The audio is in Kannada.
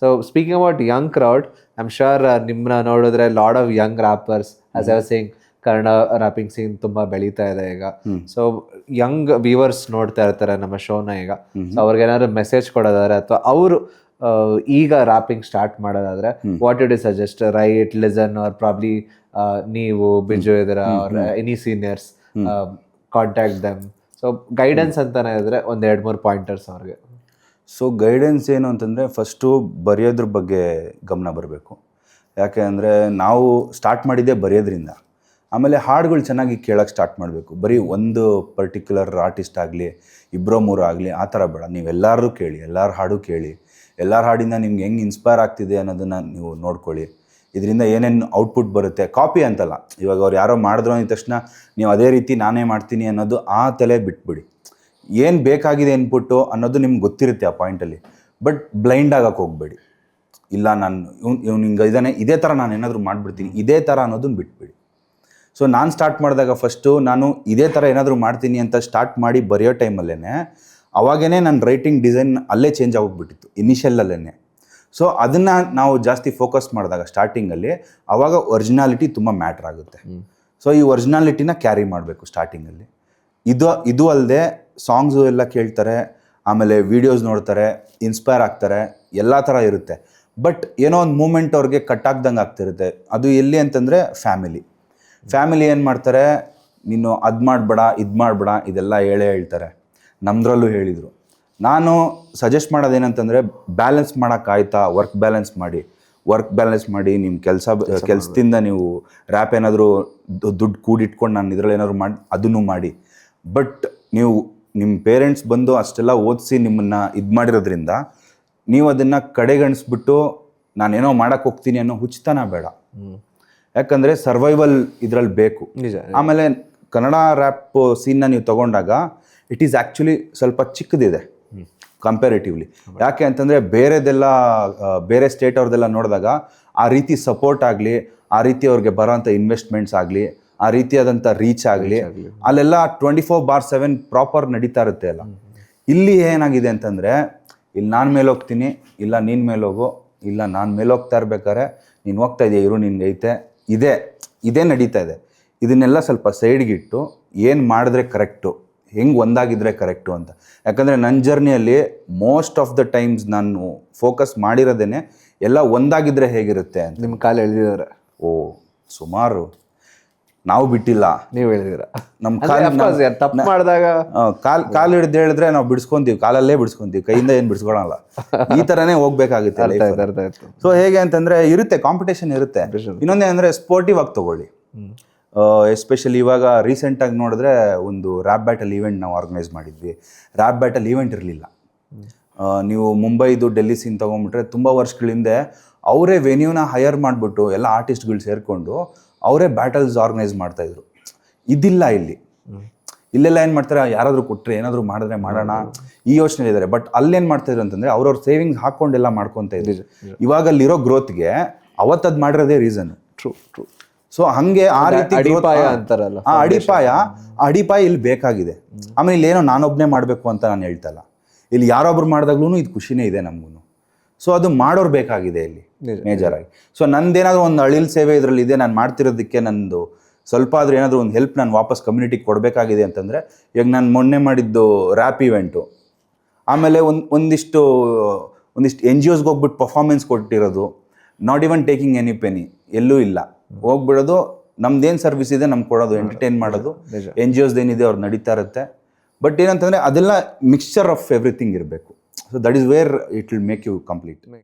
So speaking about young crowd, I am sure ನಿಮ್ಮನ್ನ ನೋಡಿದ್ರೆ lot of young rappers as I was saying Kannada rapping scene ತುಂಬ ಬೆಳೀತಾ ಇದೆ ಈಗ. ಸೊ ಯಂಗ್ ವ್ಯೂವರ್ಸ್ ನೋಡ್ತಾ ಇರ್ತಾರೆ ನಮ್ಮ ಶೋನ ಈಗ. ಸೊ ಅವ್ರಿಗೆ ಏನಾದ್ರು ಮೆಸೇಜ್ ಕೊಡೋದಾದ್ರೆ ಅಥವಾ ಅವರು ಈಗ ರ್ಯಾಪಿಂಗ್ ಸ್ಟಾರ್ಟ್ ಮಾಡೋದಾದ್ರೆ what you do suggest? Right, listen, or probably ನೀವು ಬಿಜು ಇದರ any seniors, contact them. So guidance ಅಂತಾನೆ ಇದ್ರೆ ಒಂದು 2-3 ಪಾಯಿಂಟರ್ಸ್ ಅವ್ರಿಗೆ. ಸೊ ಗೈಡೆನ್ಸ್ ಏನು ಅಂತಂದರೆ, ಫಸ್ಟು ಬರೆಯೋದ್ರ ಬಗ್ಗೆ ಗಮನ ಬರಬೇಕು. ಯಾಕೆ ಅಂದರೆ ನಾವು ಸ್ಟಾರ್ಟ್ ಮಾಡಿದ್ದೇ ಬರೆಯೋದ್ರಿಂದ. ಆಮೇಲೆ ಹಾಡುಗಳು ಚೆನ್ನಾಗಿ ಕೇಳೋಕ್ಕೆ ಸ್ಟಾರ್ಟ್ ಮಾಡಬೇಕು. ಬರೀ ಒಂದು ಪರ್ಟಿಕ್ಯುಲರ್ ಆರ್ಟಿಸ್ಟ್ ಆಗಲಿ, 2-3 ಆಗಲಿ ಆ ಥರ ಬೇಡ. ನೀವು ಎಲ್ಲರೂ ಕೇಳಿ, ಎಲ್ಲರ ಹಾಡು ಕೇಳಿ, ಎಲ್ಲರ ಹಾಡಿಂದ ನಿಮ್ಗೆ ಹೆಂಗೆ ಇನ್ಸ್ಪೈರ್ ಆಗ್ತಿದೆ ಅನ್ನೋದನ್ನು ನೀವು ನೋಡ್ಕೊಳ್ಳಿ. ಇದರಿಂದ ಏನೇನು ಔಟ್ಪುಟ್ ಬರುತ್ತೆ, ಕಾಪಿ ಅಂತಲ್ಲ. ಇವಾಗ ಅವ್ರು ಯಾರೋ ಮಾಡಿದ್ರು ಅಂದ ತಕ್ಷಣ ನೀವು ಅದೇ ರೀತಿ ನಾನೇ ಮಾಡ್ತೀನಿ ಅನ್ನೋದು ಆ ತಲೆ ಬಿಟ್ಬಿಡಿ. ಏನು ಬೇಕಾಗಿದೆ ಇನ್ಪುಟ್ಟು ಅನ್ನೋದು ನಿಮ್ಗೆ ಗೊತ್ತಿರುತ್ತೆ ಆ ಪಾಯಿಂಟಲ್ಲಿ. ಬಟ್ ಬ್ಲೈಂಡ್ ಆಗಕ್ಕೆ ಹೋಗಬೇಡಿ. ಇಲ್ಲ ನಾನು ಇವ್ನು ಹಿಂಗೆ ಇದ್ದಾನೆ, ಇದೇ ಥರ ನಾನು ಏನಾದರೂ ಮಾಡಿಬಿಡ್ತೀನಿ, ಇದೇ ಥರ ಅನ್ನೋದನ್ನ ಬಿಟ್ಬಿಡಿ. ಸೊ ನಾನು ಸ್ಟಾರ್ಟ್ ಮಾಡಿದಾಗ ಫಸ್ಟು ನಾನು ಇದೇ ಥರ ಏನಾದರೂ ಮಾಡ್ತೀನಿ ಅಂತ ಸ್ಟಾರ್ಟ್ ಮಾಡಿ ಬರೆಯೋ ಟೈಮಲ್ಲೇ ಅವಾಗೇ ನನ್ನ ರೈಟಿಂಗ್ ಡಿಸೈನ್ ಅಲ್ಲೇ ಚೇಂಜ್ ಆಗೋಗ್ಬಿಟ್ಟಿತ್ತು, ಇನಿಷಿಯಲಲ್ಲೇ. ಸೊ ಅದನ್ನು ನಾವು ಜಾಸ್ತಿ ಫೋಕಸ್ ಮಾಡಿದಾಗ ಸ್ಟಾರ್ಟಿಂಗಲ್ಲಿ, ಆವಾಗ ಒರಿಜಿನಾಲಿಟಿ ತುಂಬ ಮ್ಯಾಟ್ರ್ ಆಗುತ್ತೆ. ಸೊ ಈ ಒರಿಜಿನಾಲಿಟಿನ ಕ್ಯಾರಿ ಮಾಡಬೇಕು ಸ್ಟಾರ್ಟಿಂಗಲ್ಲಿ. ಇದು ಅಲ್ಲದೆ ಸಾಂಗ್ಸು ಎಲ್ಲ ಕೇಳ್ತಾರೆ, ಆಮೇಲೆ ವೀಡಿಯೋಸ್ ನೋಡ್ತಾರೆ, ಇನ್ಸ್ಪೈರ್ ಆಗ್ತಾರೆ, ಎಲ್ಲ ಥರ ಇರುತ್ತೆ. ಬಟ್ ಏನೋ ಒಂದು ಮೂಮೆಂಟ್ ಅವ್ರಿಗೆ ಕಟ್ ಆಗ್ದಂಗೆ ಆಗ್ತಿರುತ್ತೆ. ಅದು ಎಲ್ಲಿ ಅಂತಂದರೆ ಫ್ಯಾಮಿಲಿ ಏನು ಮಾಡ್ತಾರೆ, ನೀನು ಅದು ಮಾಡಬೇಡ, ಇದು ಮಾಡಬೇಡ, ಇದೆಲ್ಲ ಹೇಳ್ತಾರೆ. ನಮ್ಮದ್ರಲ್ಲೂ ಹೇಳಿದರು. ನಾನು ಸಜೆಸ್ಟ್ ಮಾಡೋದೇನಂತಂದರೆ, ಬ್ಯಾಲೆನ್ಸ್ ಮಾಡೋಕ್ಕಾಯ್ತಾ, ವರ್ಕ್ ಬ್ಯಾಲೆನ್ಸ್ ಮಾಡಿ ನಿಮ್ಮ ಕೆಲಸದಿಂದ ನೀವು ರ್ಯಾಪ್ ಏನಾದರೂ ದುಡ್ಡು ಕೂಡಿಟ್ಕೊಂಡು ನಾನು ಇದರಲ್ಲಿ ಏನಾದರೂ ಅದನ್ನು ಮಾಡಿ. ಬಟ್ ನೀವು ನಿಮ್ಮ ಪೇರೆಂಟ್ಸ್ ಬಂದು ಅಷ್ಟೆಲ್ಲ ಓದಿಸಿ ನಿಮ್ಮನ್ನು ಇದು ಮಾಡಿರೋದ್ರಿಂದ ನೀವು ಅದನ್ನು ಕಡೆಗಣಿಸ್ಬಿಟ್ಟು ನಾನೇನೋ ಮಾಡೋಕ್ಕೆ ಹೋಗ್ತೀನಿ ಅನ್ನೋ ಹುಚ್ಚತನ ಬೇಡ. ಯಾಕಂದರೆ ಸರ್ವೈವಲ್ ಇದರಲ್ಲಿ ಬೇಕು. ಆಮೇಲೆ ಕನ್ನಡ ರ್ಯಾಪ್ ಸೀನ್ನ ನೀವು ತೊಗೊಂಡಾಗ ಇಟ್ ಈಸ್ ಆ್ಯಕ್ಚುಲಿ ಸ್ವಲ್ಪ ಚಿಕ್ಕದಿದೆ ಕಂಪ್ಯಾರಿಟಿವ್ಲಿ. ಯಾಕೆ ಅಂತಂದರೆ ಬೇರೆ ಸ್ಟೇಟ್ ಅವ್ರದ್ದೆಲ್ಲ ನೋಡಿದಾಗ ಆ ರೀತಿ ಸಪೋರ್ಟ್ ಆಗಲಿ, ಆ ರೀತಿ ಅವ್ರಿಗೆ ಬರೋಂಥ ಇನ್ವೆಸ್ಟ್ಮೆಂಟ್ಸ್ ಆಗಲಿ, ಆ ರೀತಿಯಾದಂಥ ರೀಚ್ ಆಗಲಿ, ಅಲ್ಲೆಲ್ಲ 24/7 ಪ್ರಾಪರ್ ನಡೀತಾ ಇರುತ್ತೆ ಅಲ್ಲ. ಇಲ್ಲಿ ಏನಾಗಿದೆ ಅಂತಂದರೆ, ಇಲ್ಲಿ ನಾನು ಮೇಲೆ ಹೋಗ್ತೀನಿ, ಇಲ್ಲ ನೀನು ಮೇಲೆ ಹೋಗು, ಇಲ್ಲ ನಾನು ಮೇಲೆ ಹೋಗ್ತಾ ಇರ್ಬೇಕಾದ್ರೆ ನೀನು ಹೋಗ್ತಾ ಇದೆಯಾ, ಇರು ನಿನ್ಗೈತೆ, ಇದೇ ನಡೀತಾ ಇದೆ. ಇದನ್ನೆಲ್ಲ ಸ್ವಲ್ಪ ಸೈಡ್ಗಿಟ್ಟು ಏನು ಮಾಡಿದ್ರೆ ಕರೆಕ್ಟು, ಹೆಂಗೆ ಒಂದಾಗಿದ್ರೆ ಕರೆಕ್ಟು ಅಂತ. ಯಾಕಂದರೆ ನನ್ನ ಜರ್ನಿಯಲ್ಲಿ ಮೋಸ್ಟ್ ಆಫ್ ದ ಟೈಮ್ಸ್ ನಾನು ಫೋಕಸ್ ಮಾಡಿರೋದೇ ಎಲ್ಲ ಒಂದಾಗಿದ್ದರೆ ಹೇಗಿರುತ್ತೆ ಅಂತ. ನಿಮ್ಮ ಕಾಲು ಎಳೆದಿದ್ದಾರೆ? ಸುಮಾರು. ನಾವು ಬಿಟ್ಟಿಲ್ಲ, ನೀವು ಹೇಳಿದಿರ. ನಮ್ಮ ತಪ್ಪು ಮಾಡಿದಾಗ ಕಾಲು ಹಿಡಿದು ಹೇಳಿದ್ರೆ ನಾವು ಬಿಡಿಸ್ಕೊಂತೀವಿ, ಕಾಲಲ್ಲೇ ಬಿಡಿಸ್ಕೊಂತೀವಿ, ಕೈಯಿಂದ ಏನು ಬಿಡಿಸ್ಕೊಳಲ್ಲ. ಈ ಥರನೇ ಹೋಗ್ಬೇಕಾಗುತ್ತೆ. ಸೊ ಹೇಗೆ ಅಂತಂದರೆ ಇರುತ್ತೆ, ಕಾಂಪಿಟೇಷನ್ ಇರುತ್ತೆ. ಇನ್ನೊಂದೇನಂದರೆ ಸ್ಪೋರ್ಟಿವ್ ಆಗಿ ತೊಗೊಳ್ಳಿ. ಎಸ್ಪೆಷಲಿ ಇವಾಗ ರೀಸೆಂಟಾಗಿ ನೋಡಿದ್ರೆ ಒಂದು ರ್ಯಾಪ್ ಬ್ಯಾಟಲ್ ಈವೆಂಟ್ ನಾವು ಆರ್ಗನೈಸ್ ಮಾಡಿದ್ವಿ. ರ್ಯಾಪ್ ಬ್ಯಾಟಲ್ ಈವೆಂಟ್ ಇರಲಿಲ್ಲ. ನೀವು ಮುಂಬೈದು ಡೆಲ್ಲಿ ಸೀನ್ ತೊಗೊಂಬಿಟ್ರೆ ತುಂಬ ವರ್ಷಗಳ ಹಿಂದೆ ಅವರೇ ವೆನ್ಯೂನ ಹೈಯರ್ ಮಾಡಿಬಿಟ್ಟು ಎಲ್ಲ ಆರ್ಟಿಸ್ಟ್ಗಳು ಸೇರಿಕೊಂಡು ಅವರೇ ಬ್ಯಾಟಲ್ಸ್ ಆರ್ಗನೈಸ್ ಮಾಡ್ತಾಯಿದ್ರು. ಇದಿಲ್ಲ ಇಲ್ಲೆಲ್ಲ ಏನು ಮಾಡ್ತಾರೆ, ಯಾರಾದರೂ ಕೊಟ್ಟರೆ ಏನಾದರೂ ಮಾಡಿದ್ರೆ ಮಾಡೋಣ ಈ ಯೋಚನೆ ಇದ್ದಾರೆ. ಬಟ್ ಅಲ್ಲೇನು ಮಾಡ್ತಾಯಿದ್ರು ಅಂತಂದರೆ ಅವ್ರವ್ರ ಸೇವಿಂಗ್ಸ್ ಹಾಕ್ಕೊಂಡೆಲ್ಲ ಮಾಡ್ಕೊತ ಇದ್ರು. ಇವಾಗ ಅಲ್ಲಿರೋ ಗ್ರೋತ್ಗೆ ಅವತ್ತದು ಮಾಡಿರೋದೇ ರೀಸನ್. ಟ್ರೂ. ಸೊ ಹಾಗೆ ಆ ರೀತಿ ಅಡಿಪಾಯ ಅಂತಾರಲ್ಲ, ಅಡಿಪಾಯ ಇಲ್ಲಿ ಬೇಕಾಗಿದೆ. ಆಮೇಲೆ ಇಲ್ಲೇನೋ ನಾನೊಬ್ಬನೇ ಮಾಡಬೇಕು ಅಂತ ನಾನು ಹೇಳ್ತಲ್ಲ, ಇಲ್ಲಿ ಯಾರೊಬ್ರು ಮಾಡಿದಾಗ್ಲೂ ಇದು ಖುಷಿನೇ ಇದೆ ನಮಗೂ. ಸೊ ಅದು ಮಾಡೋರು ಬೇಕಾಗಿದೆ ಇಲ್ಲಿ ಮೇಜರಾಗಿ. ಸೊ ನಂದೇನಾದರೂ ಒಂದು ಅಳಿಲ್ ಸೇವೆ ಇದರಲ್ಲಿ ಇದೆ, ನಾನು ಮಾಡ್ತಿರೋದಕ್ಕೆ ನಂದು ಸ್ವಲ್ಪ ಆದರೂ ಏನಾದರೂ ಒಂದು ಹೆಲ್ಪ್ ನಾನು ವಾಪಸ್ ಕಮ್ಯುನಿಟಿಗೆ ಕೊಡಬೇಕಾಗಿದೆ ಅಂತಂದರೆ, ಈಗ ನಾನು ಮೊನ್ನೆ ಮಾಡಿದ್ದು ರ್ಯಾಪ್ ಇವೆಂಟು, ಆಮೇಲೆ ಒಂದಿಷ್ಟು NGOಸ್ಗೆ ಹೋಗ್ಬಿಟ್ಟು ಪರ್ಫಾರ್ಮೆನ್ಸ್ ಕೊಟ್ಟಿರೋದು, ನಾಟ್ ಇವನ್ ಟೇಕಿಂಗ್ ಎನಿ ಪೆನಿ, ಎಲ್ಲೂ ಇಲ್ಲ, ಹೋಗ್ಬಿಡೋದು, ನಮ್ದೇನು ಸರ್ವಿಸ್ ಇದೆ ನಮ್ಗೆ ಕೊಡೋದು, ಎಂಟರ್ಟೈನ್ ಮಾಡೋದು, NGOಸ್ ಏನಿದೆ ಅವ್ರು ನಡೀತಾ ಇರುತ್ತೆ. ಬಟ್ ಏನಂತಂದರೆ ಅದೆಲ್ಲ ಮಿಕ್ಸ್ಚರ್ ಆಫ್ ಎವ್ರಿಥಿಂಗ್ ಇರಬೇಕು. So that is where it will make you complete.